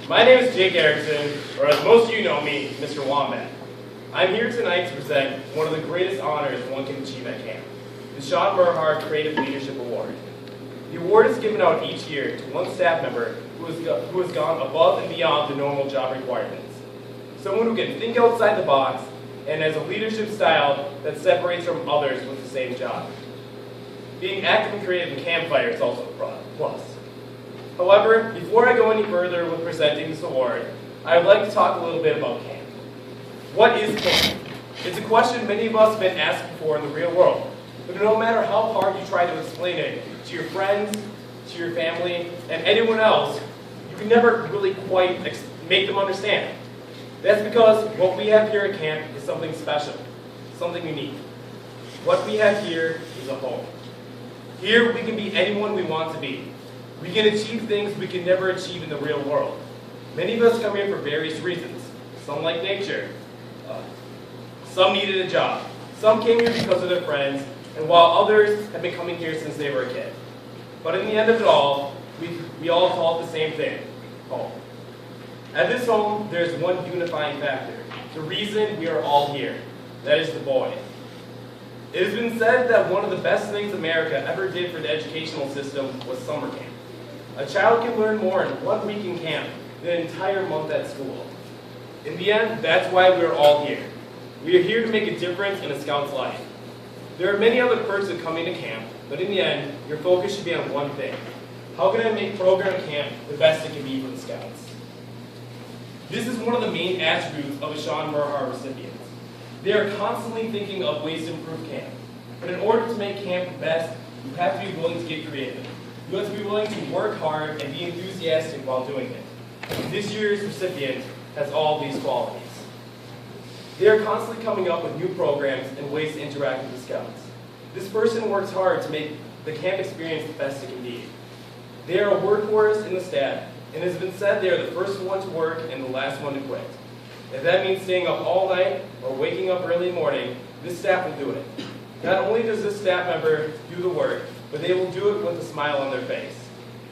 My name is Jake Erickson, or as most of you know me, Mr. Wombat. I'm here tonight to present one of the greatest honors one can achieve at camp, the Sean Merhart Creative Leadership Award. The award is given out each year to one staff member who has gone above and beyond the normal job requirements. Someone who can think outside the box and has a leadership style that separates from others with the same job. Being active and creative in Campfire is also a plus. However, before I go any further with presenting this award, I would like to talk a little bit about camp. What is camp? It's a question many of us have been asking for in the real world, but no matter how hard you try to explain it to your friends, to your family, and anyone else, you can never really quite make them understand. That's because what we have here at camp is something special, something unique. What we have here is a home. Here we can be anyone we want to be. We can achieve things we can never achieve in the real world. Many of us come here for various reasons. Some like nature. Some needed a job. Some came here because of their friends, and while others have been coming here since they were a kid. But in the end of it all, we all call it the same thing, home. At this home, there's one unifying factor. The reason we are all here. That is the boy. It has been said that one of the best things America ever did for the educational system was summer camp. A child can learn more in 1 week in camp than an entire month at school. In the end, that's why we're all here. We are here to make a difference in a scout's life. There are many other perks of coming to camp, but in the end, your focus should be on one thing. How can I make program camp the best it can be for the scouts? This is one of the main attributes of a Sean Merhart recipient. They are constantly thinking of ways to improve camp. But in order to make camp the best, you have to be willing to get creative. You have to be willing to work hard and be enthusiastic while doing it. This year's recipient has all these qualities. They are constantly coming up with new programs and ways to interact with the scouts. This person works hard to make the camp experience the best it can be. They are a workhorse in the staff, and it has been said they are the first one to work and the last one to quit. If that means staying up all night or waking up early in the morning, this staff will do it. Not only does this staff member do the work, but they will do it with a smile on their face.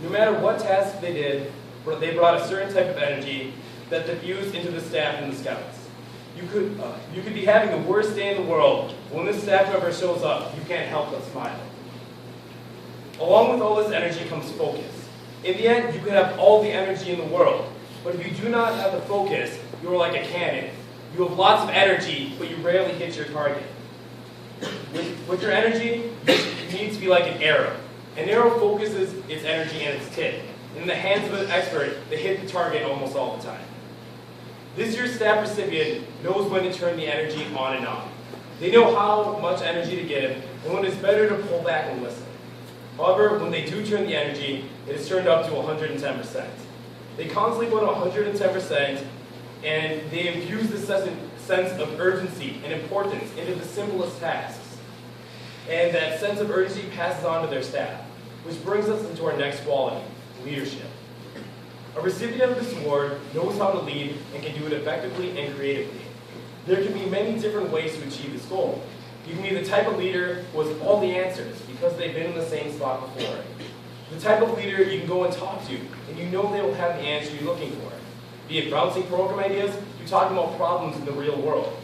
No matter what task they did, they brought a certain type of energy that diffused into the staff and the scouts. You could be having the worst day in the world, but when this staff member shows up, you can't help but smile. Along with all this energy comes focus. In the end, you can have all the energy in the world, but if you do not have the focus, you are like a cannon. You have lots of energy, but you rarely hit your target. With your energy, you need to be like an arrow. An arrow focuses its energy and its tip. In the hands of an expert, they hit the target almost all the time. This year's staff recipient knows when to turn the energy on and off. They know how much energy to give, and when it's better to pull back and listen. However, when they do turn the energy, it is turned up to 110%. They constantly put 110%, and they infuse this sense of urgency and importance into the simplest tasks. And that sense of urgency passes on to their staff, which brings us into our next quality, leadership. A recipient of this award knows how to lead and can do it effectively and creatively. There can be many different ways to achieve this goal. You can be the type of leader who has all the answers because they've been in the same spot before. The type of leader you can go and talk to, and you know they will have the answer you're looking for. Be it bouncing program ideas, you're talking about problems in the real world.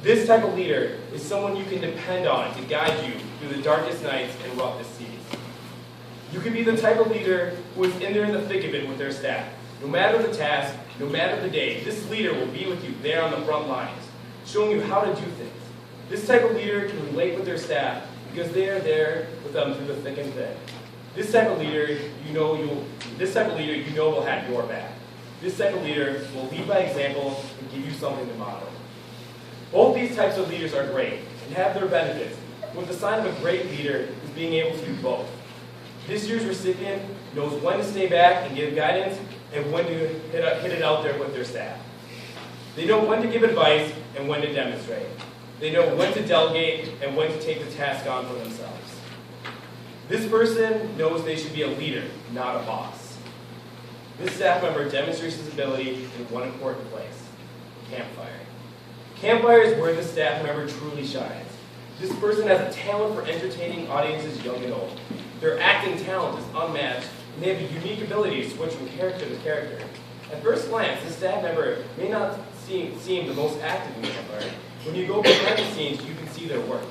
This type of leader is someone you can depend on to guide you through the darkest nights and roughest seas. You can be the type of leader who is in there in the thick of it with their staff. No matter the task, no matter the day, this leader will be with you there on the front lines, showing you how to do things. This type of leader can relate with their staff because they are there with them through the thick and thin. This type of leader, you know will have your back. This type of leader will lead by example and give you something to model. Both these types of leaders are great and have their benefits, but the sign of a great leader is being able to do both. This year's recipient knows when to stay back and give guidance and when to hit it out there with their staff. They know when to give advice and when to demonstrate. They know when to delegate and when to take the task on for themselves. This person knows they should be a leader, not a boss. This staff member demonstrates his ability in one important place, Campfire. Campfire is where this staff member truly shines. This person has a talent for entertaining audiences young and old. Their acting talent is unmatched, and they have a unique ability to switch from character to character. At first glance, this staff member may not seem the most active member. When you go behind the scenes, you can see their work.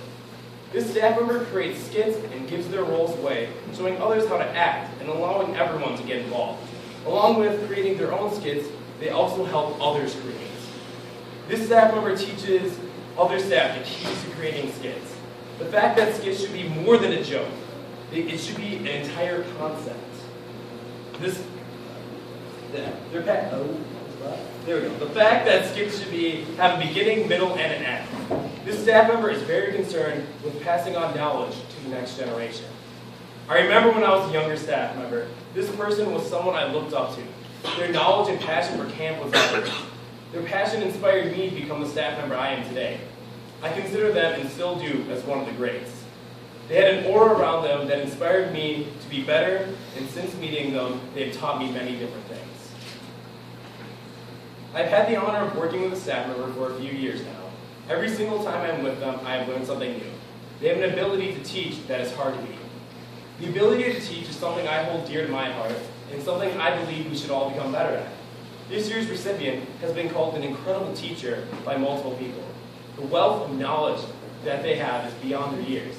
This staff member creates skits and gives their roles away, showing others how to act and allowing everyone to get involved. Along with creating their own skits, they also help others create. This staff member teaches other staff the keys to creating skits. The fact that skits should be more than a joke. It should be an entire concept. There we go. The fact that skits should have a beginning, middle, and an end. This staff member is very concerned with passing on knowledge to the next generation. I remember when I was a younger staff member, this person was someone I looked up to. Their knowledge and passion for camp was evident. Their passion inspired me to become the staff member I am today. I consider them, and still do, as one of the greats. They had an aura around them that inspired me to be better, and since meeting them, they have taught me many different things. I've had the honor of working with a staff member for a few years now. Every single time I'm with them, I have learned something new. They have an ability to teach that is hard to beat. The ability to teach is something I hold dear to my heart, and something I believe we should all become better at. This year's recipient has been called an incredible teacher by multiple people. The wealth of knowledge that they have is beyond their years.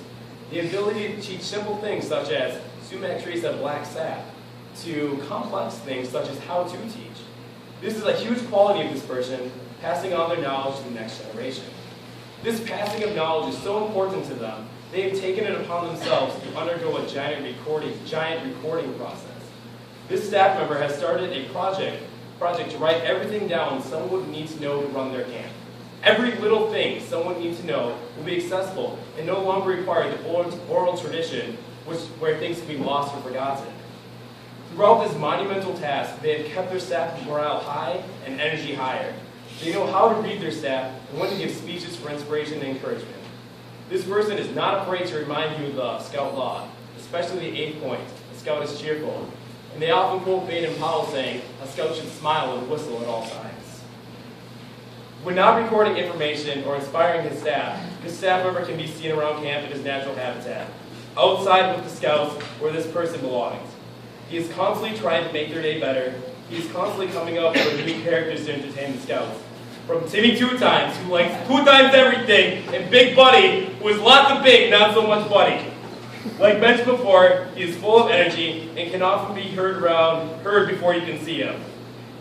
The ability to teach simple things such as sumac trees have black sap, to complex things such as how to teach. This is a huge quality of this person, passing on their knowledge to the next generation. This passing of knowledge is so important to them, they have taken it upon themselves to undergo a giant recording process. This staff member has started a project to write everything down someone would need to know to run their camp. Every little thing someone needs to know will be accessible and no longer require the oral tradition where things can be lost or forgotten. Throughout this monumental task, they have kept their staff morale high and energy higher. They know how to read their staff and when to give speeches for inspiration and encouragement. This person is not afraid to remind you of the Scout law, especially the 8th point, a Scout is cheerful. And they often quote Baden-Powell saying, a Scout should smile and whistle at all times. When not recording information or inspiring his staff, this staff member can be seen around camp in his natural habitat, outside with the Scouts where this person belongs. He is constantly trying to make their day better. He is constantly coming up with new characters to entertain the Scouts. From Timmy Two Times, who likes 2 times everything, and Big Buddy, who is lots of big, not so much buddy. Like mentioned before, he is full of energy and can often be heard before you can see him.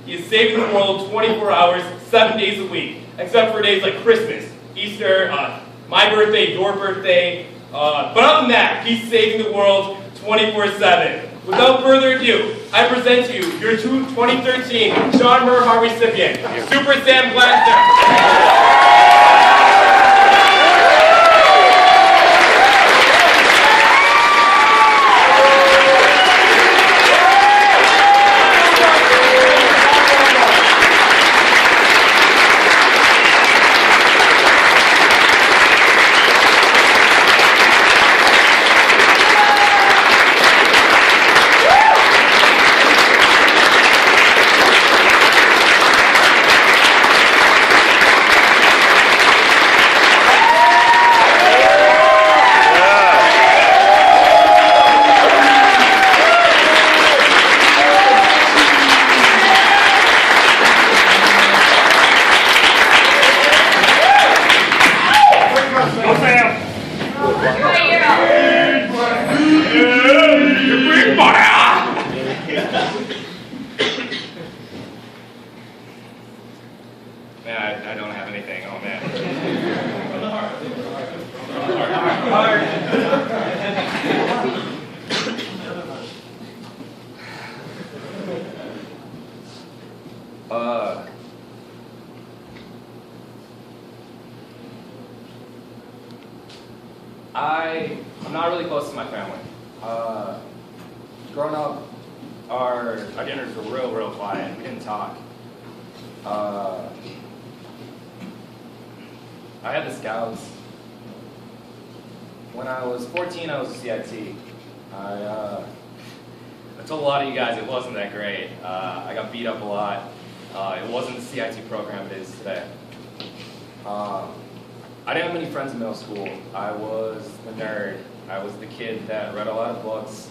He is saving the world 24 hours, 7 days a week, except for days like Christmas, Easter, my birthday, your birthday. But other than that, he's saving the world 24/7. Without further ado, I present to you your 2013 Sean Merhart recipient, Super Sam Blaster. Man, I don't have anything. Oh, man. From the heart. I'm not really close to my family. Growing up, our dinners were real quiet. We didn't talk. I had the Scouts. When I was 14, I was a CIT. I told a lot of you guys it wasn't that great. I got beat up a lot. It wasn't the CIT program it is today. I didn't have many friends in middle school. I was the nerd. I was the kid that read a lot of books,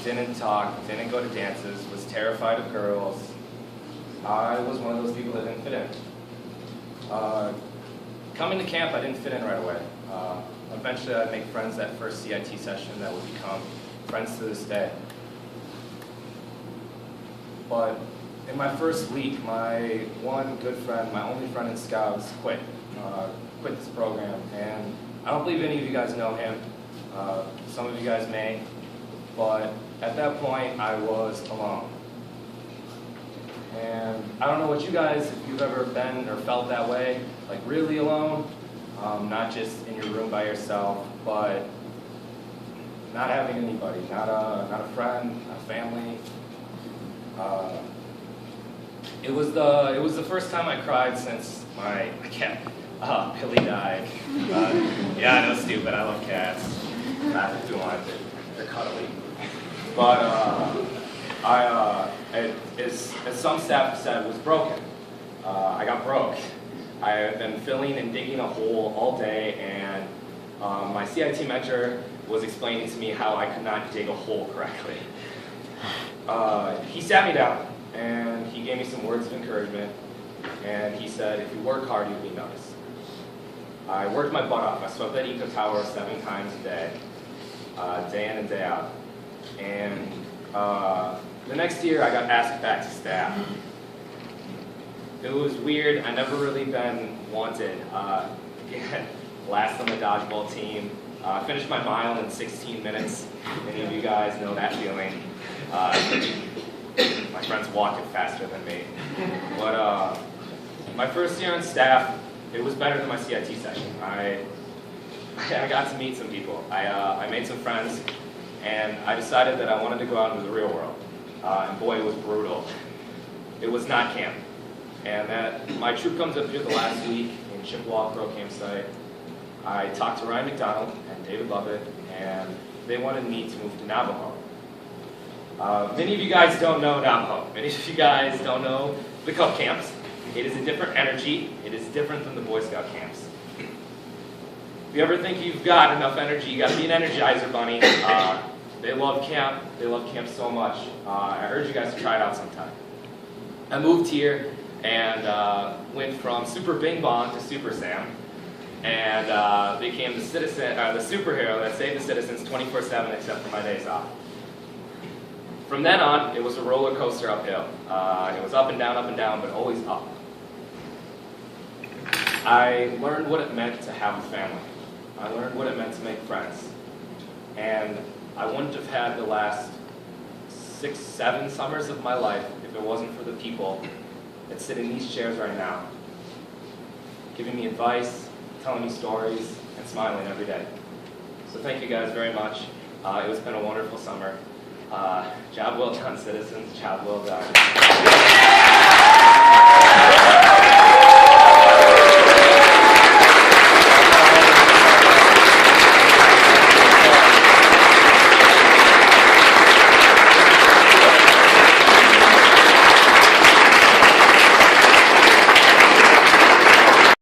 didn't talk, didn't go to dances, was terrified of girls. I was one of those people that didn't fit in. Coming to camp, I didn't fit in right away. Eventually, I'd make friends that first CIT session that would become friends to this day. But in my first week, my one good friend, my only friend in Scouts, quit this program. And I don't believe any of you guys know him. Some of you guys may. But at that point, I was alone. And I don't know what you guys, if you've ever been or felt that way, like really alone, not just in your room by yourself, but not having anybody, not a friend, not a family. It was the first time I cried since my cat Billy died. Yeah, I know, stupid. I love cats. Not too much. They're cuddly. But as some staff said, it was broken. I got broke. I had been filling and digging a hole all day, and my CIT mentor was explaining to me how I could not dig a hole correctly. He sat me down, and he gave me some words of encouragement, and he said, if you work hard, you'll be noticed. I worked my butt off. I swept that eco tower 7 times a day, day in and day out. And the next year, I got asked back to staff. It was weird. I never really been wanted. Last on the dodgeball team. Finished my mile in 16 minutes. Any of you guys know that feeling? My friends walking faster than me. But my first year on staff, it was better than my CIT session. I got to meet some people. I made some friends, and I decided that I wanted to go out into the real world. And boy, it was brutal. It was not camp. And my troop comes up here the last week in Chippewa Pro Campsite. I talked to Ryan McDonald and David Lovett, and they wanted me to move to Navajo. Many of you guys don't know Navajo. Many of you guys don't know the Cub camps. It is a different energy. It is different than the Boy Scout camps. If you ever think you've got enough energy, you got to be an Energizer bunny. They love camp. They love camp so much. I urge you guys to try it out sometime. I moved here and went from Super Bing Bong to Super Sam, and became the superhero that saved the citizens 24/7 except for my days off. From then on, it was a roller coaster uphill. It was up and down, but always up. I learned what it meant to have a family. I learned what it meant to make friends. And I wouldn't have had the last 6, 7 summers of my life if it wasn't for the people that sit in these chairs right now, giving me advice, telling me stories, and smiling every day. So thank you guys very much. It's been a wonderful summer. Job well done, citizens. Job well done.